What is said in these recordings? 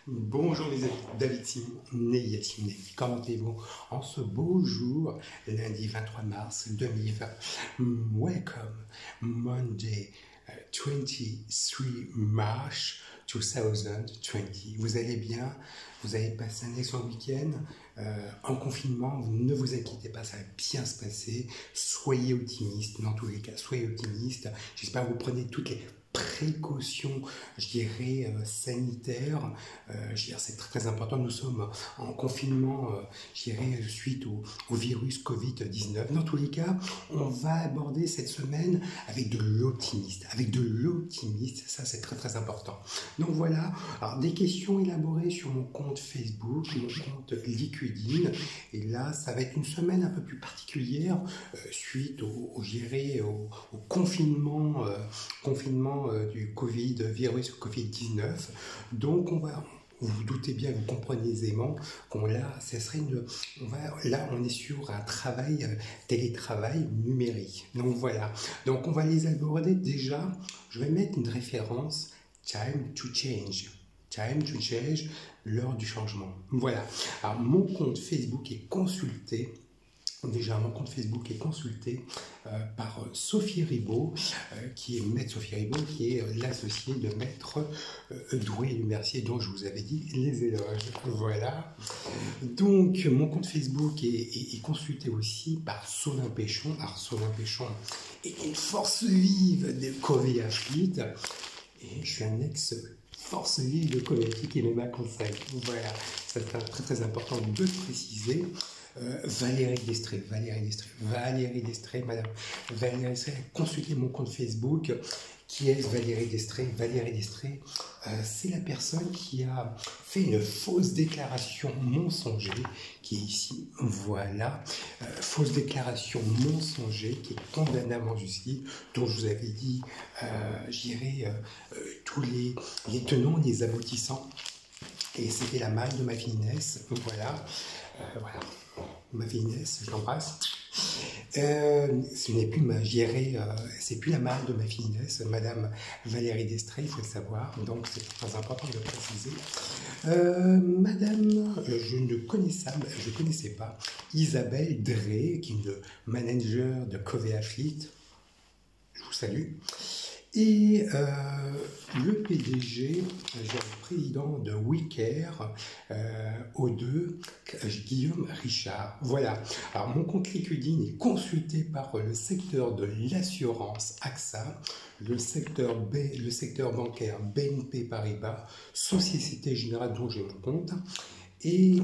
Bonjour les amis, David Simon, né Yacine Ney. Comment allez-vous en ce beau jour, lundi 23 mars 2020? Welcome, Monday 23 March 2020. Vous allez bien? Vous avez passé un excellent week-end en confinement? Ne vous inquiétez pas, ça va bien se passer. Soyez optimistes, dans tous les cas, soyez optimistes. J'espère que vous prenez toutes les précautions, je dirais, sanitaires. C'est très important. Nous sommes en confinement, je dirais, suite au virus Covid-19. Dans tous les cas, on va aborder cette semaine avec de l'optimisme. Ça c'est très très important. Donc voilà, alors des questions élaborées sur mon compte Facebook, mon compte LinkedIn. Et là, ça va être une semaine un peu plus particulière suite au confinement du virus Covid-19. Donc vous vous doutez bien, vous comprenez aisément qu'on on est sur un télétravail numérique. Donc voilà, donc on va les aborder déjà. Je vais mettre une référence, time to change, l'heure du changement. Voilà, alors mon compte Facebook est consulté. Déjà, mon compte Facebook est consulté par Sophie Ribaud, qui est maître Sophie Ribaud, qui est l'associée de maître Doué-Mercier, dont je vous avais dit les éloges. Voilà. Donc, mon compte Facebook est consulté aussi par Solin Péchon. Alors, Solin Péchon est une force vive de Covey Athlete, et je suis un force vive de Covey Athlete qui me m'accompagne. Voilà, c'est très très important de préciser. Valérie Destré, madame Valérie Destré, consultez mon compte Facebook. Qui est Valérie Destré? Valérie Destré, c'est la personne qui a fait une fausse déclaration mensonger, qui est ici, voilà, fausse déclaration mensonger, qui est condamnable en justice, dont je vous avais dit, tous les tenants, les aboutissants, et c'était la malle de ma finesse, voilà. Voilà, ma fille Inès, je l'embrasse. Ce n'est plus c'est plus la marque de ma fille Inès, Madame Valérie Destré, il faut le savoir, donc c'est très important de le préciser. Madame, je ne connaissais pas Isabelle Drey, qui est une manager de Covey Athlete, je vous salue. Et le PDG, le président de WeCare, O2, Guillaume Richard. Voilà. Alors, mon compte LinkedIn est consulté par le secteur de l'assurance AXA, le secteur bancaire BNP Paribas, Société Générale dont j'ai mon compte. Et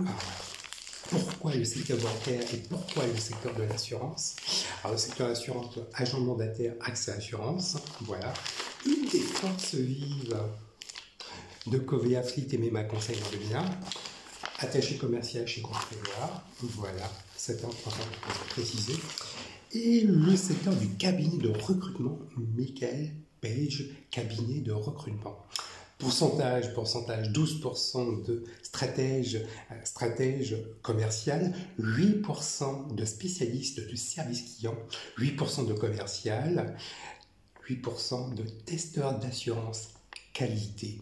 pourquoi le secteur bancaire et pourquoi le secteur de l'assurance? Alors, le secteur de l'assurance, agent mandataire, AXA Assurance, voilà. Une des forces vives de Covey Athlete et Mema Conseil en Devina, attaché commercial chez Groupe Prévoir, voilà, c'est important de préciser. Et le secteur du cabinet de recrutement, Michael Page, cabinet de recrutement. Pourcentage, 12% de stratège commercial, 8% de spécialistes de service client, 8% de commercial, 8% de testeurs d'assurance qualité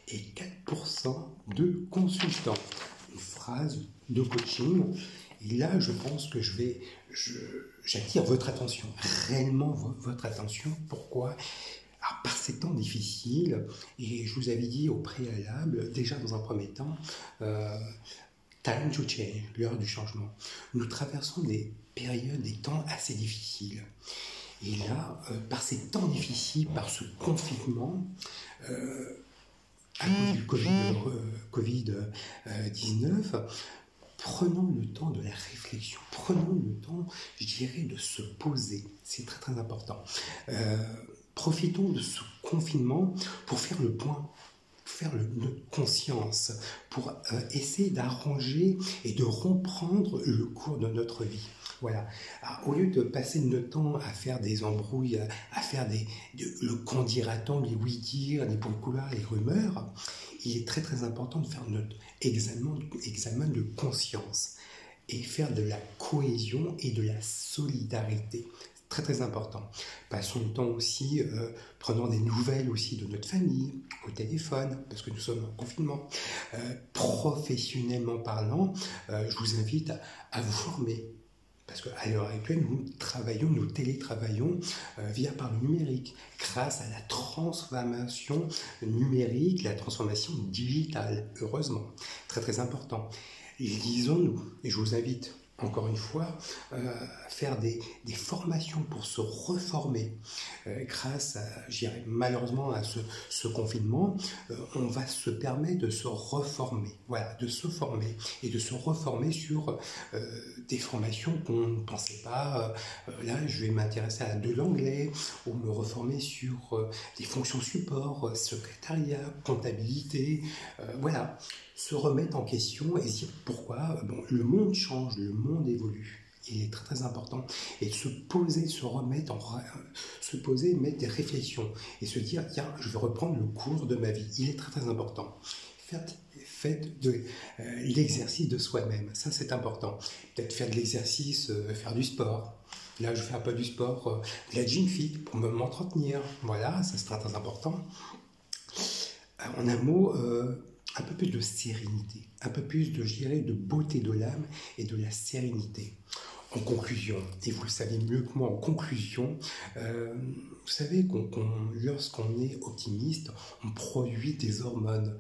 et 4% de consultants. Une phrase de coaching. Et là, je pense que j'attire votre attention, réellement votre attention. Pourquoi ? Alors, par ces temps difficiles, et je vous avais dit au préalable, déjà dans un premier temps, time to change, l'heure du changement. Nous traversons des périodes, des temps assez difficiles. Et là, par ces temps difficiles, par ce confinement, à cause du Covid-19, prenons le temps de la réflexion, prenons le temps, je dirais, de se poser. C'est très très important. Profitons de ce confinement pour faire le point, notre conscience, pour essayer d'arranger et de reprendre le cours de notre vie. Voilà. Alors, au lieu de passer notre temps à faire des embrouilles, à faire le qu'en dira-t-on, les oui-dire, les points de couleur, les rumeurs, il est très très important de faire notre examen de conscience et faire de la cohésion et de la solidarité. Très très important. Passons le temps aussi, prenant des nouvelles aussi de notre famille, au téléphone, parce que nous sommes en confinement. Professionnellement parlant, je vous invite à vous former. Parce qu'à l'heure actuelle, nous télétravaillons par le numérique, grâce à la transformation numérique, la transformation digitale, heureusement. Très très important. Lisons-nous, et je vous invite encore une fois, faire des formations pour se reformer. Grâce à, malheureusement, à ce confinement, on va se permettre de se reformer. Voilà, de se former et de se reformer sur des formations qu'on ne pensait pas. Là, je vais m'intéresser à de l'anglais, ou me reformer sur des fonctions support, secrétariat, comptabilité. Voilà, se remettre en question et se dire pourquoi le monde change, le monde évolue. Il est très très important. Et se poser, se remettre, se poser, mettre des réflexions et se dire tiens, je vais reprendre le cours de ma vie. Il est très très important. Faites de l'exercice de soi-même. Ça, c'est important. Peut-être faire de l'exercice, faire du sport. Là, je fais un peu du sport, de la gym fit pour m'entretenir. Voilà, ça c'est très très important. En un mot, un peu plus de sérénité, un peu plus de, je dirais, de beauté de l'âme et de la sérénité. En conclusion, et vous le savez mieux que moi, en conclusion, vous savez lorsqu'on est optimiste, on produit des hormones,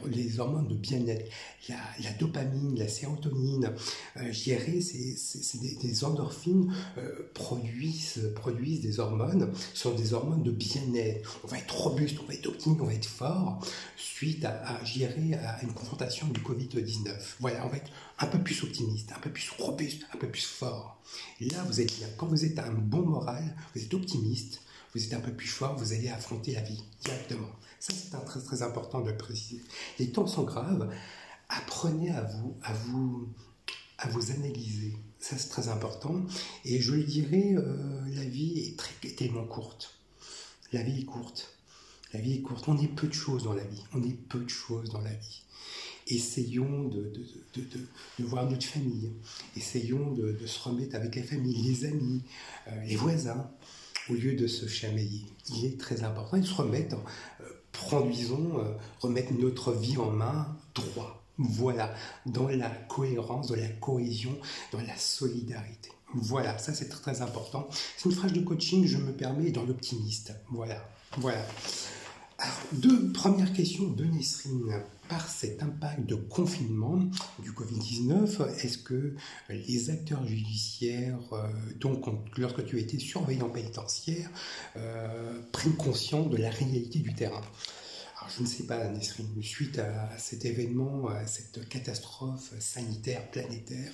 les hormones de bien-être, la dopamine, la sérotonine, je dirais, c'est des endorphines produisent des hormones, ce sont des hormones de bien-être. On va être robuste, on va être optimiste, on va être fort, suite à une confrontation du Covid-19. Voilà, on va être un peu plus optimiste, un peu plus robuste, un peu plus fort. Et là, vous êtes bien. Quand vous êtes à un bon moral, vous êtes optimiste, vous êtes un peu plus fort, vous allez affronter la vie directement. Ça, c'est très, très important de le préciser. Les temps sont graves. Apprenez à vous analyser. Ça, c'est très important. Et je le dirais, la vie est tellement courte. La vie est courte. La vie est courte. On est peu de choses dans la vie. On est peu de choses dans la vie. Essayons de voir notre famille. Essayons de se remettre avec la famille, les amis, les voisins, au lieu de se chamailler. Il est très important. Et se remettre, remettre notre vie en main droit. Voilà, dans la cohérence, dans la cohésion, dans la solidarité. Voilà, ça c'est très, très important. C'est une phrase de coaching, je me permets, dans l'optimiste. Voilà. Alors, première question de Nesrine. Par cet impact de confinement du Covid-19, est-ce que les acteurs judiciaires, donc lorsque tu étais surveillant pénitentiaire, prennent conscience de la réalité du terrain? Alors, je ne sais pas, Nesrine, suite à cet événement, à cette catastrophe sanitaire planétaire,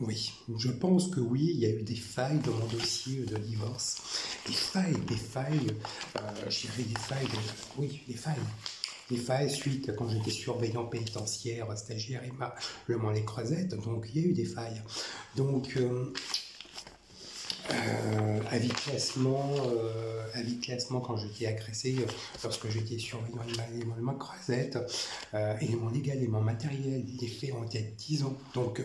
oui, je pense que oui, il y a eu des failles dans mon dossier de divorce. Des failles, je dirais des failles, oui, des failles. Des failles suite, quand j'étais surveillant pénitentiaire, stagiaire et le Mans-les-Croisettes, donc il y a eu des failles. Donc, avis de classement quand j'étais agressé, lorsque j'étais surveillant élément croisette, élément légal, élément matériel, les faits ont été 10 ans. Donc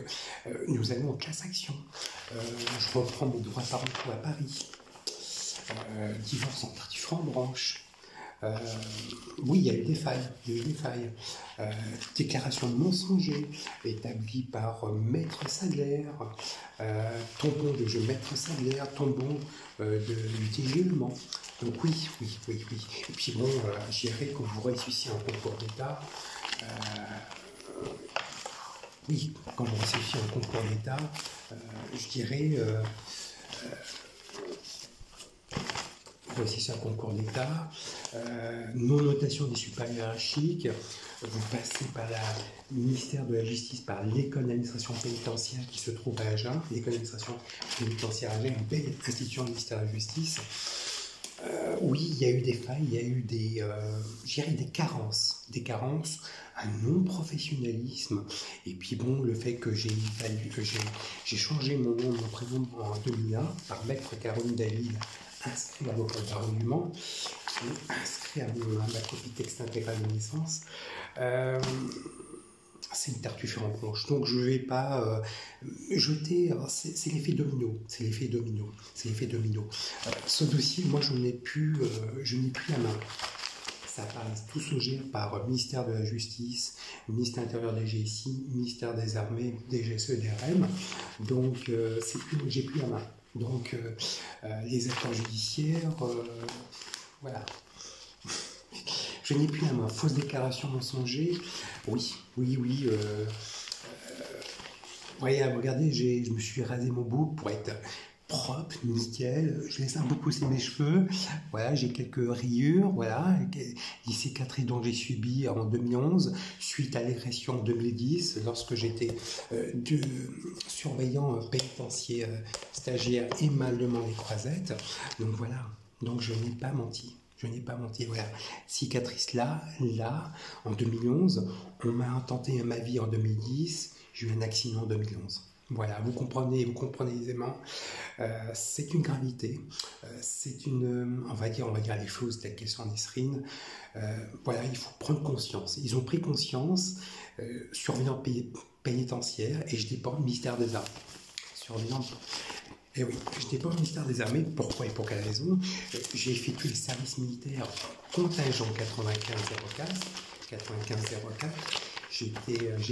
nous allons en classe action. Je reprends mes droits parentaux à Paris. Divorce en partie franc-branche. Oui, il y a eu des failles. Déclaration de mensonger établie par maître Sadler, tombon de jeu maître Sadler, tombon du TGElement. Donc oui. Et puis bon, je dirais que vous réussissez un concours d'État. Oui, quand vous réussissez un concours d'État, je dirais... Voici un concours d'État, non-notation des supérieurs hiérarchiques, vous passez par le ministère de la Justice, par l'école d'administration pénitentiaire qui se trouve à Agen, l'école d'administration pénitentiaire à Agen, une belle institution du ministère de la Justice. Oui, il y a eu des failles, il y a eu des carences, un non-professionnalisme, et puis bon, le fait que j'ai changé mon nom, mon prénom en 2001 par maître Caroline David, inscrit à vos comptes du Mans, inscrit à ma copie texte intégrale de naissance. c'est une tartuffe en blanche. Donc je ne vais pas jeter. C'est l'effet domino. C'est l'effet domino. C'est l'effet domino. Ce dossier, moi, je n'ai plus la main. Ça passe tout se gère par ministère de la Justice, ministère intérieur des GSI, ministère des Armées, des GSE, des RM. Donc j'ai plus la main. Donc les acteurs judiciaires, voilà. Je n'ai plus la main. Fausse déclaration mensonger. Oui. Voyez, regardez, je me suis rasé mon bouc pour être propre, nickel. Je laisse un peu pousser mes cheveux. Voilà, j'ai quelques rayures. Voilà, les cicatrices dont j'ai subi en 2011 suite à l'agression en 2010 lorsque j'étais surveillant pénitentiaire stagiaire et Malemont les Croisettes. Donc voilà. Donc je n'ai pas menti. Je n'ai pas menti, voilà. Cicatrice là, en 2011. On m'a intenté ma vie en 2010. J'ai eu un accident en 2011. Voilà, vous comprenez aisément. C'est une gravité. C'est une, on va dire les choses telles qu'elles sont en Nisrine. Voilà, il faut prendre conscience. Ils ont pris conscience, surveillant pénitentiaire, et je dépends du ministère des Armées. Surveillant. Et oui, je n'étais pas au ministère des Armées. Pourquoi et pour quelle raison? J'ai effectué le service militaire contingent 95-04. J'ai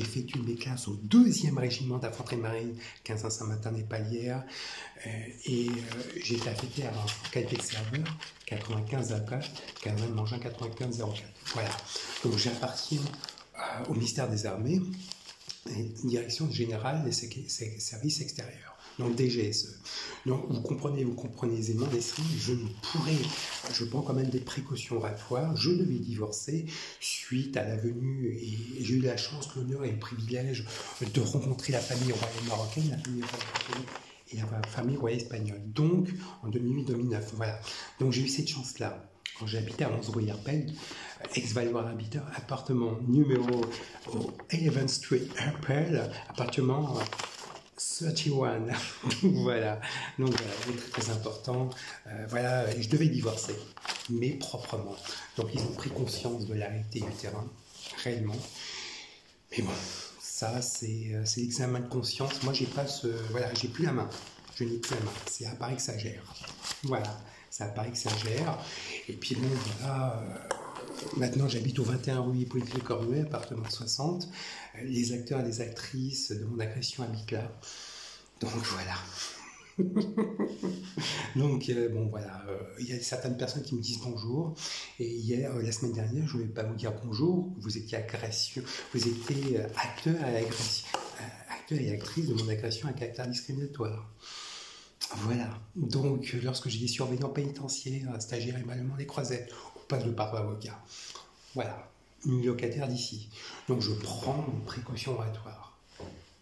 effectué mes classes au 2e régiment d'infanterie marine 15 Saint-Martin et Palières. J'ai été affecté en qualité de serveur 95-04, 15 Mangin 95-04. Voilà. Donc j'appartiens au ministère des Armées, direction générale des services extérieurs. Donc DGSE. Donc vous comprenez aisément, Nesrine, je prends quand même des précautions oratoires. Je devais divorcer suite à la venue, et j'ai eu la chance, l'honneur et le privilège de rencontrer la famille royale marocaine, la famille royale et la famille royale espagnole. Donc en 2008-2009, voilà. Donc j'ai eu cette chance-là. Quand j'habitais à 11 rue Herpel, ex-Valois habiteur, appartement numéro 11th Street Herpel, appartement 31. Voilà. Donc voilà, c'est très important. Voilà, je devais divorcer, mais proprement. Donc ils ont pris conscience de la réalité du terrain, réellement. Mais bon, ça c'est l'examen de conscience. Moi j'ai plus la main. Je n'ai plus la main. C'est à Paris que ça gère. Voilà, c'est à Paris que ça gère. Et puis bon, voilà. Maintenant, j'habite au 21 rue Hippolyte Le Cornuet, appartement 60. Les acteurs et les actrices de mon agression habitent là. Donc voilà. Donc bon voilà, il y a certaines personnes qui me disent bonjour. Et hier, la semaine dernière, je ne voulais pas vous dire bonjour. Vous étiez acteur et actrice de mon agression à caractère discriminatoire. Voilà. Donc lorsque j'ai des surveillants pénitentiaires, stagiaires et Malemont les Croisettes, passe de par avocat. Voilà, une locataire d'ici. Donc je prends une précaution oratoire.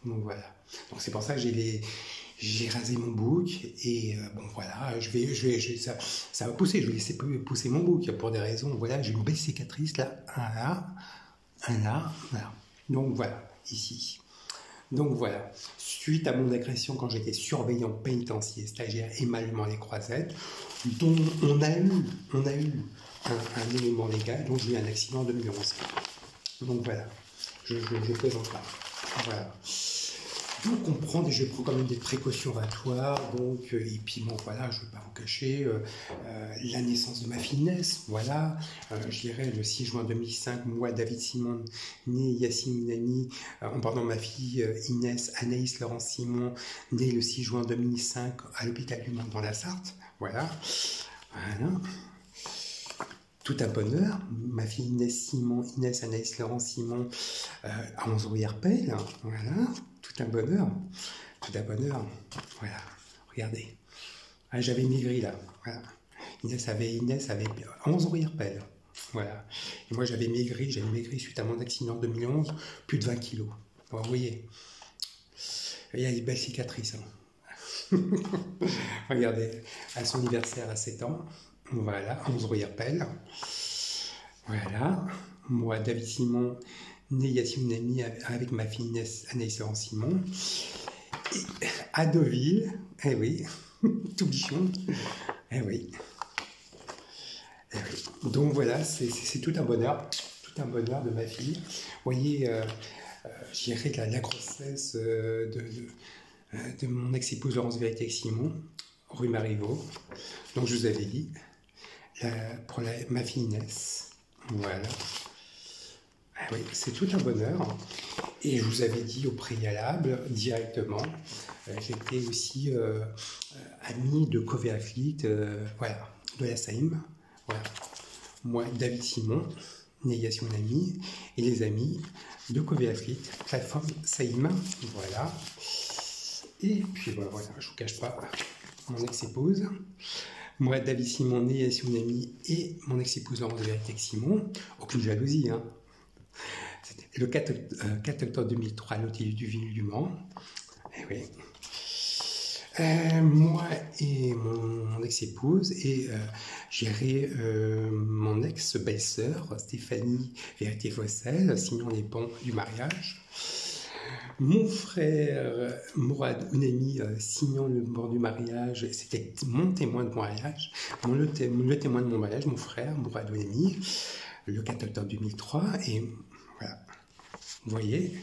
Donc voilà. Donc c'est pour ça que j'ai rasé mon bouc et bon voilà, ça va pousser. Je vais laisser pousser mon bouc pour des raisons. Voilà, j'ai une belle cicatrice là, un là, voilà. Donc voilà, ici. Donc voilà, suite à mon agression quand j'étais surveillant pénitentiaire, stagiaire et Malemont les Croisettes, dont on a eu un élément légal, donc j'ai eu un accident en 2011. Donc voilà, je plaisante pas. Voilà. Donc on prend, je prends quand même des précautions oratoires, donc, et puis bon voilà, je ne vais pas vous cacher, la naissance de ma fille Inès, voilà, je dirais le 6 juin 2005, moi, David Simon, né Yassine Minami, en pardon, ma fille Inès Anaïs Laurence Simon, née le 6 juin 2005 à l'hôpital du Mans dans la Sarthe, voilà. Tout un bonheur, ma fille Inès Anaïs Laurent Simon à 11 rue Herpel, voilà, tout un bonheur, voilà, regardez, j'avais maigri là, voilà. Inès avait 11 rue Herpel, voilà, et moi j'avais maigri suite à mon accident en 2011, plus de 20 kilos, bon, vous voyez, il y a des belles cicatrices, hein. Regardez, à son anniversaire à 7 ans, voilà, 11 rue Herpel. Voilà, moi, David Simon, né Yassine Minami avec ma fille Inès Anaïs Laurent Simon. Et à Deauville, eh oui, tout bichon, eh oui. Donc voilà, c'est tout un bonheur de ma fille. Vous voyez, je dirais, la grossesse de mon ex-épouse Laurence Vérité-Simon, rue Marivaux. Donc je vous avais dit, pour ma fille Inès, voilà. Ah oui, c'est tout un bonheur. Et je vous avais dit au préalable, directement, j'étais aussi ami de Covéathlete, voilà, de la SAIM. Voilà. Moi, David Simon, Négation Ami, et les amis de Covéathlete, plateforme SAIM, voilà. Et puis voilà, je ne vous cache pas, mon ex-épouse, moi, David Simon, Négation Ami, et mon ex-épouse Laurence Vérité-Simon, aucune jalousie, hein. C'était le 4 octobre 2003 à l'hôtel du Ville du Mans. Et oui. Moi et mon ex-épouse et j'irai mon ex-belle-sœur Stéphanie Vérité-Fossel, signant les bans du mariage. Mon frère Mourad Ounemi signant le ban du mariage, c'était mon témoin de mon mariage, le témoin de mon mariage, mon frère Mourad Ounemi, le 4 octobre 2003. Et voilà, vous voyez,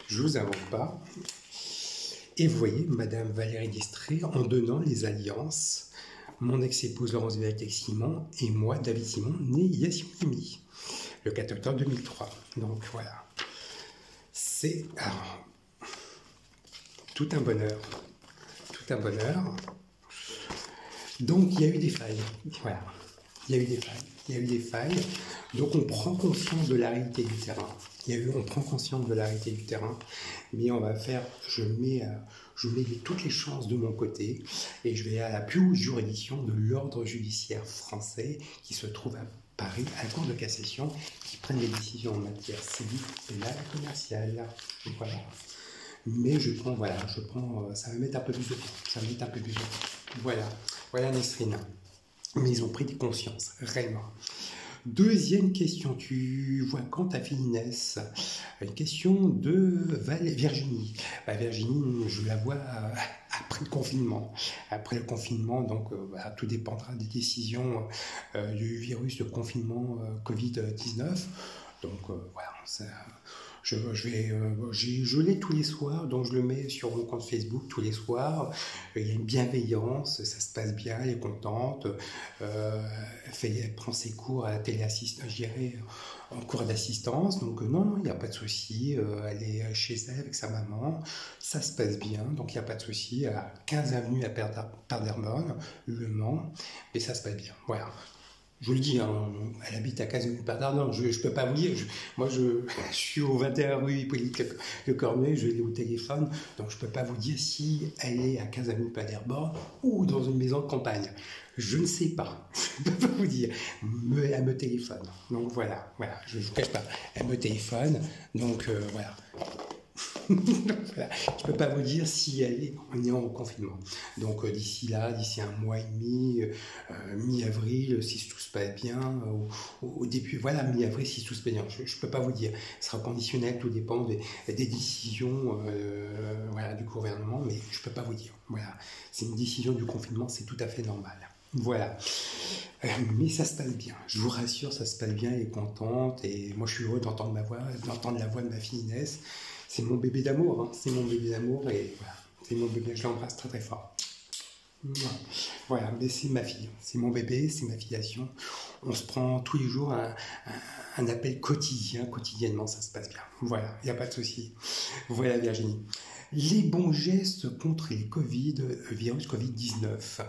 je ne vous invente pas. Et vous voyez, Madame Valérie Distré, en donnant les alliances, mon ex-épouse Laurence Vérité-Simon et moi, David Simon, né Yassine Mimi, le 4 octobre 2003. Donc voilà, c'est tout un bonheur, tout un bonheur. Donc il y a eu des failles, voilà, il y a eu des failles, donc on prend conscience de la réalité du terrain. On prend conscience de la réalité du terrain, mais on va faire, je mets toutes les chances de mon côté et je vais à la plus haute juridiction de l'ordre judiciaire français qui se trouve à Paris, à la Cour de cassation, qui prennent les décisions en matière civile, pénale et commerciale. Voilà. Mais je prends, ça va mettre un peu plus de temps, Voilà Nesrine. Mais ils ont pris des consciences, réellement. Deuxième question, tu vois quand ta fille Inès? Une question de Virginie. Virginie, je la vois après le confinement. Après le confinement, donc tout dépendra des décisions du virus de confinement Covid-19. Donc voilà, je l'ai tous les soirs, donc je le mets sur mon compte Facebook tous les soirs. Il y a une bienveillance, ça se passe bien, elle est contente. Elle prend ses cours à la téléassistance, je dirais, en cours d'assistance. Donc non, il n'y a pas de souci. Elle est chez elle avec sa maman, ça se passe bien, donc il n'y a pas de souci. À 15 avenue à Paderborn, Le Mans, mais ça se passe bien. Voilà. Je vous le dis, hein, elle habite à 15 minutes par Paderborn, je ne peux pas vous dire. Moi, je suis au 21 rue Hippolyte Le Cornuet, je l'ai au téléphone, donc je ne peux pas vous dire si elle est à 15 minutes Paderborn ou dans une maison de campagne. Je ne sais pas, je ne peux pas vous dire. Mais elle me téléphone. Donc voilà, je ne vous cache pas. Elle me téléphone, donc voilà. Voilà. Je ne peux pas vous dire si on est en confinement. Donc d'ici un mois et demi, mi-avril, si tout se passe bien, au début, voilà, mi-avril, si tout se passe bien. Je ne peux pas vous dire. Ce sera conditionnel, tout dépend des décisions du gouvernement, mais je ne peux pas vous dire. Voilà. C'est une décision du confinement, c'est tout à fait normal. Voilà. Mais ça se passe bien. Je vous rassure, ça se passe bien, elle est contente. Et moi, je suis heureux d'entendre la voix de ma fille Inès. C'est mon bébé d'amour, hein. C'est mon bébé d'amour et voilà, c'est mon bébé, je l'embrasse très très fort. Voilà, mais c'est ma fille, c'est mon bébé, c'est ma filiation. On se prend tous les jours un appel quotidiennement, ça se passe bien. Voilà, il n'y a pas de souci. Voilà Virginie. Les bons gestes contre les virus Covid-19.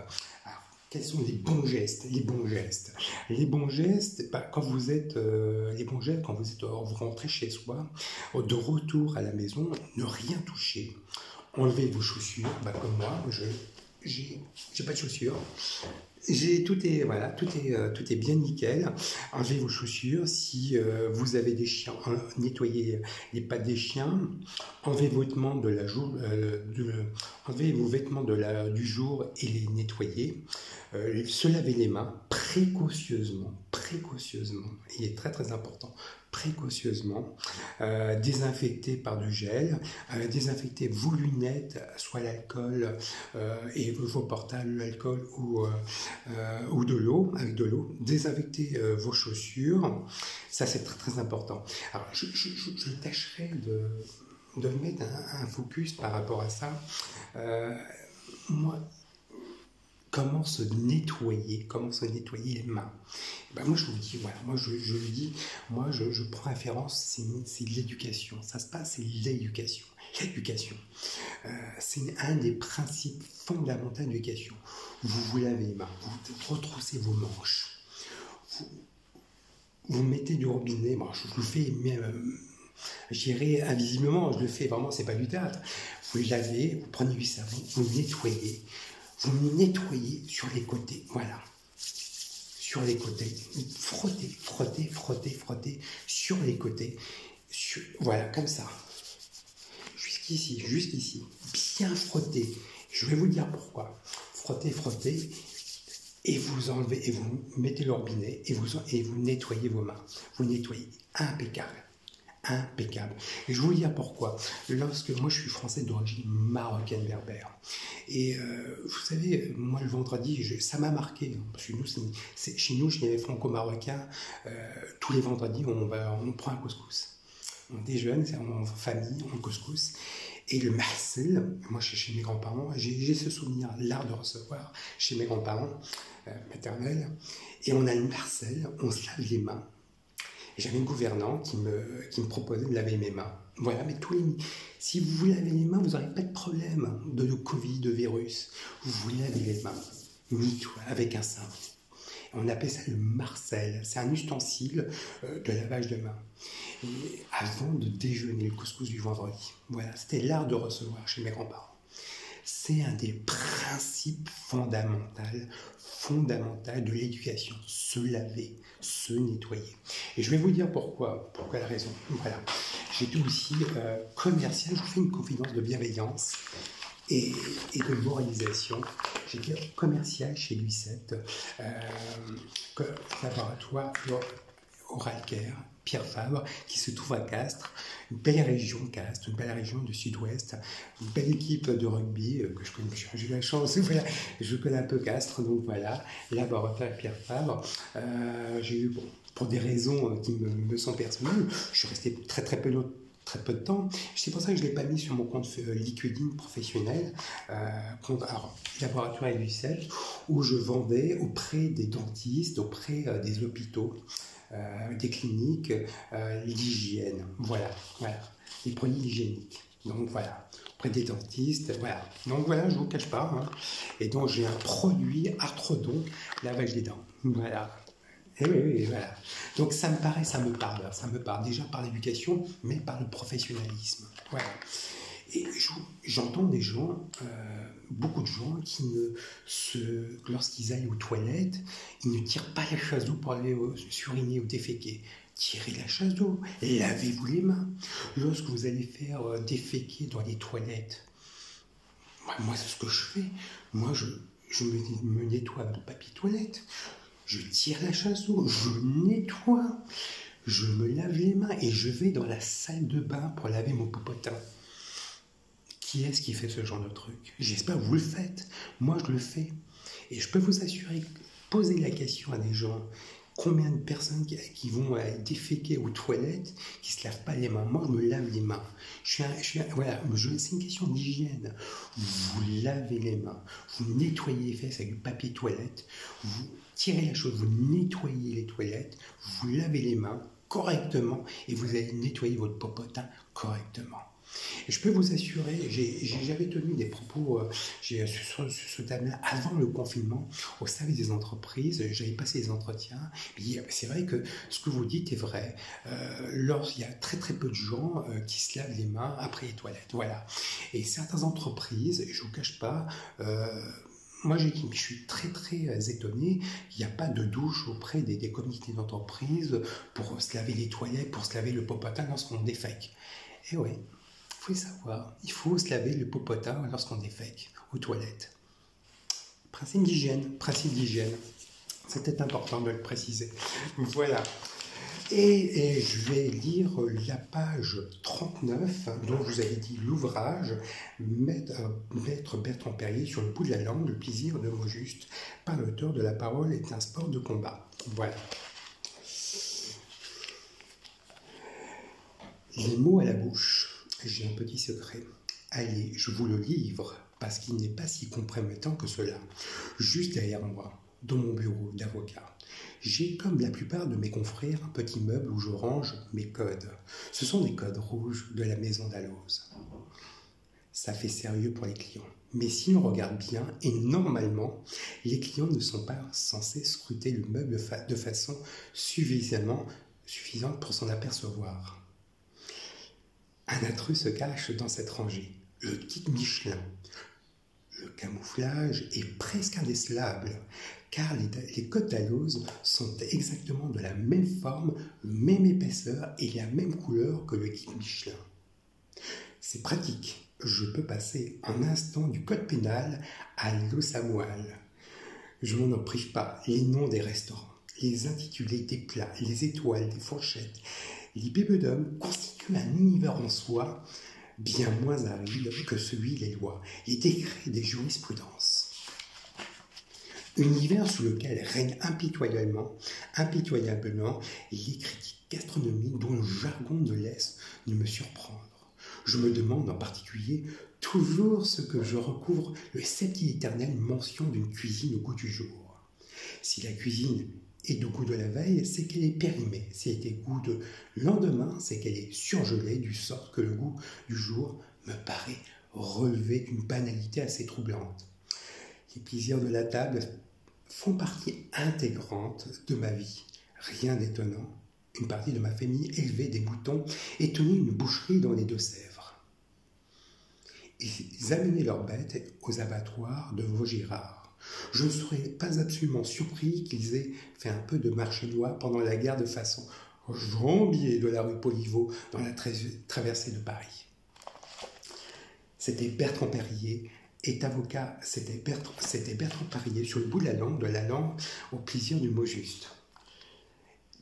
Alors, quels sont les bons gestes? Les bons gestes, quand vous rentrez chez soi, de retour à la maison, ne rien toucher. Enlevez vos chaussures, comme moi, j'ai pas de chaussures. Tout est bien nickel. Enlevez vos chaussures. Si vous avez des chiens, nettoyez les pattes des chiens. Enlevez vos vêtements du jour et les nettoyez. Se laver les mains précautionneusement. Il est très très important. Précautionneusement, désinfecter par du gel, désinfecter vos lunettes, soit l'alcool et vos portables, l'alcool ou ou de l'eau, avec de l'eau, désinfecter vos chaussures, ça c'est très très important. Alors je tâcherai de mettre un focus par rapport à ça. Moi, comment se nettoyer les mains. Ben moi je vous dis, voilà, moi je le dis, moi je prends référence, c'est l'éducation, ça se passe, c'est l'éducation. L'éducation, c'est un des principes fondamentaux de l'éducation. Vous vous lavez les mains, vous retroussez vos manches, vous mettez du robinet, bon, je le fais je dirais invisiblement, je le fais vraiment, c'est pas du théâtre. Vous lavez, vous prenez du savon, vous nettoyez sur les côtés, voilà. Sur les côtés, frottez sur les côtés, voilà, comme ça. Jusqu'ici, bien frotter. Je vais vous dire pourquoi. Frottez, et vous enlevez, et vous mettez le robinet, et vous nettoyez vos mains. Vous nettoyez, impeccable. Et je vais vous dire pourquoi. Lorsque moi je suis français d'origine marocaine berbère, et vous savez, moi le vendredi, ça m'a marqué, hein, parce que chez nous, chez les franco-marocains, tous les vendredis, on prend un couscous. On déjeune, en famille, on couscous. Et le mahsel, moi chez mes grands-parents, j'ai ce souvenir, l'art de recevoir chez mes grands-parents maternels, et on a le mahsel, on se lave les mains. J'avais une gouvernante qui me proposait de laver mes mains. Voilà, mais si vous vous lavez les mains, vous n'aurez pas de problème de Covid, de virus. Vous vous lavez les mains, avec un savon. On appelle ça le marcel. C'est un ustensile de lavage de mains. Et avant de déjeuner le couscous du vendredi. Voilà, c'était l'art de recevoir chez mes grands-parents. C'est un des principes fondamentaux de l'éducation, se laver, se nettoyer. Et je vais vous dire pourquoi la raison. Voilà, j'étais aussi commercial, je vous fais une confidence de bienveillance et de moralisation. J'étais commercial chez Lucette, laboratoire Oral Care, Pierre Fabre, qui se trouve à Castres, une belle région Castres, une belle région du sud-ouest, une belle équipe de rugby que je connais, j'ai eu la chance, voilà, je connais un peu Castres, donc voilà, laboratoire Pierre Fabre. J'ai eu, pour des raisons qui me sont personnelles, je suis resté très peu de temps. C'est pour ça que je ne l'ai pas mis sur mon compte LinkedIn professionnel, laboratoire Lucette, où je vendais auprès des dentistes, auprès des hôpitaux, des cliniques, l'hygiène, voilà, les produits hygiéniques. Donc voilà, auprès des dentistes, voilà. Donc voilà, je ne vous cache pas. Hein. Et donc j'ai un produit Arthrodon, lavage des dents. Voilà. Et oui, voilà. Donc ça me parle déjà par l'éducation, mais par le professionnalisme. Voilà. Et j'entends des gens, beaucoup de gens, lorsqu'ils aillent aux toilettes, ils ne tirent pas la chasse d'eau pour aller suriner ou déféquer. Tirez la chasse d'eau, lavez-vous les mains. Lorsque vous allez faire déféquer dans les toilettes, moi c'est ce que je fais. Moi je me nettoie avec le papier toilette. Je tire la chasse d'eau, je nettoie, je me lave les mains et je vais dans la salle de bain pour laver mon popotin. Qui est-ce qui fait ce genre de truc? J'espère que vous le faites. Moi, je le fais. Et je peux vous assurer, poser la question à des gens, combien de personnes qui vont déféquer aux toilettes, qui ne se lavent pas les mains? Moi, je me lave les mains. Voilà, c'est une question d'hygiène. Vous lavez les mains, vous nettoyez les fesses avec du papier toilette, vous tirez la chose, vous nettoyez les toilettes, vous lavez les mains correctement et vous allez nettoyer votre popotin correctement. Et je peux vous assurer, j'avais tenu des propos sur ce thème-là avant le confinement au service des entreprises, j'avais passé des entretiens, c'est vrai que ce que vous dites est vrai, il y a très peu de gens qui se lavent les mains après les toilettes, voilà. Et certaines entreprises, je ne vous cache pas, moi, je suis très étonné qu'il n'y a pas de douche auprès des comités d'entreprise pour se laver les toilettes, pour se laver le popotin lorsqu'on défèque. Et oui. Il faut savoir, il faut se laver le popotin lorsqu'on défèque aux toilettes. Principe d'hygiène. C'était important de le préciser. Voilà. Et je vais lire la page 39, dont je vous avais dit l'ouvrage Maître Bertrand Perrier sur le bout de la langue, le plaisir de mots justes, par l'auteur de La parole est un sport de combat. Voilà. Les mots à la bouche. J'ai un petit secret. Allez, je vous le livre, parce qu'il n'est pas si compromettant que cela. Juste derrière moi, dans mon bureau d'avocat, j'ai, comme la plupart de mes confrères, un petit meuble où je range mes codes. Ce sont des codes rouges de la maison d'Alloz. Ça fait sérieux pour les clients. Mais si on regarde bien, et normalement, les clients ne sont pas censés scruter le meuble de façon suffisante pour s'en apercevoir. Un intrus se cache dans cette rangée, le guide Michelin. Le camouflage est presque indécelable, car les codes d'Alloz sont exactement de la même forme, même épaisseur et la même couleur que le guide Michelin. C'est pratique, je peux passer un instant du code pénal à l'os à moelle. Je m'en prive pas, les noms des restaurants, les intitulés des plats, les étoiles, des fourchettes, les bébédums constituent un univers en soi, bien moins aride que celui des lois, les décrets des jurisprudences. Univers sous lequel règne impitoyablement les critiques gastronomiques dont le jargon ne laisse de me surprendre. Je me demande en particulier toujours ce que je recouvre le septiéternel mention d'une cuisine au goût du jour. Si la cuisine est du goût de la veille, c'est qu'elle est périmée. Si elle est goût de lendemain, c'est qu'elle est surgelée, du sorte que le goût du jour me paraît relever d'une banalité assez troublante. Les plaisirs de la table font partie intégrante de ma vie. Rien d'étonnant. Une partie de ma famille élevait des moutons et tenait une boucherie dans les Deux-Sèvres. Ils amenaient leurs bêtes aux abattoirs de Vaugirard. Je ne serais pas absolument surpris qu'ils aient fait un peu de marché noir pendant la guerre de façon jambier de la rue Poliveau dans la traversée de Paris. C'était Bertrand Perrier, est avocat, c'était Bertrand Perrier sur le bout de la langue au plaisir du mot juste.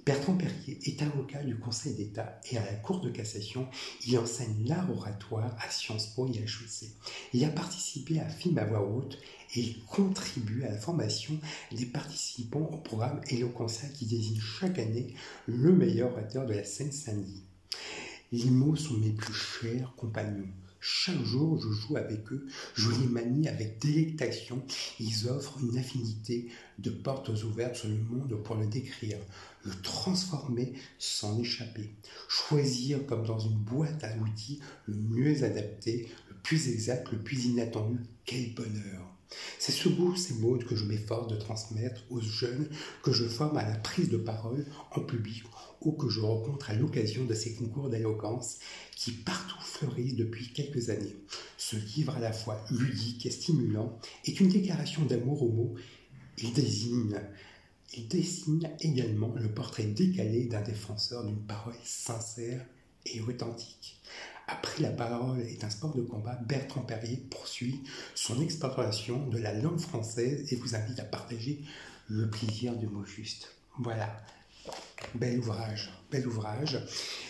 Bertrand Perrier est avocat du Conseil d'État et à la Cour de cassation, il enseigne l'art oratoire à Sciences Po et à HEC. Il a participé à Film à voix haute et il contribue à la formation des participants au programme Éloquentia qui désigne chaque année le meilleur orateur de la Seine-Saint-Denis. Les mots sont mes plus chers compagnons. Chaque jour, je joue avec eux, je les manie avec délectation. Ils offrent une infinité de portes ouvertes sur le monde pour le décrire, le transformer sans échapper, choisir comme dans une boîte à outils le mieux adapté, le plus exact, le plus inattendu. Quel bonheur! C'est ce goût, ces mots que je m'efforce de transmettre aux jeunes que je forme à la prise de parole en public ou que je rencontre à l'occasion de ces concours d'éloquence qui partout fleurissent depuis quelques années. Ce livre à la fois ludique et stimulant est une déclaration d'amour aux mots. Il dessine également le portrait décalé d'un défenseur d'une parole sincère et authentique. Après La parole est un sport de combat, Bertrand Perrier poursuit son exploration de la langue française et vous invite à partager le plaisir du mot juste. Voilà, bel ouvrage.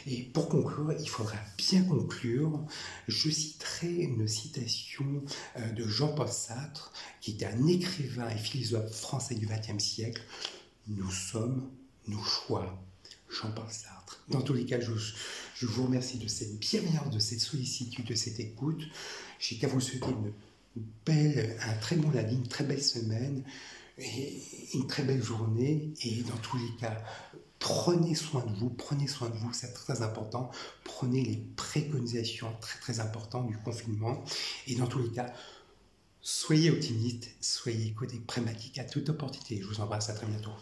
Et pour conclure, il faudra bien conclure. Je citerai une citation de Jean-Paul Sartre, qui était un écrivain et philosophe français du XXe siècle. Nous sommes nos choix. Jean-Paul Sartre. Dans tous les cas, je vous remercie de cette bienveillance, de cette sollicitude, de cette écoute. J'ai qu'à vous souhaiter un très bon lundi, une très belle semaine, et une très belle journée. Et dans tous les cas, prenez soin de vous, c'est très important. Prenez les préconisations très très importantes du confinement. Et dans tous les cas, soyez optimistes, soyez côté pragmatique à toute opportunité. Je vous embrasse, à très bientôt.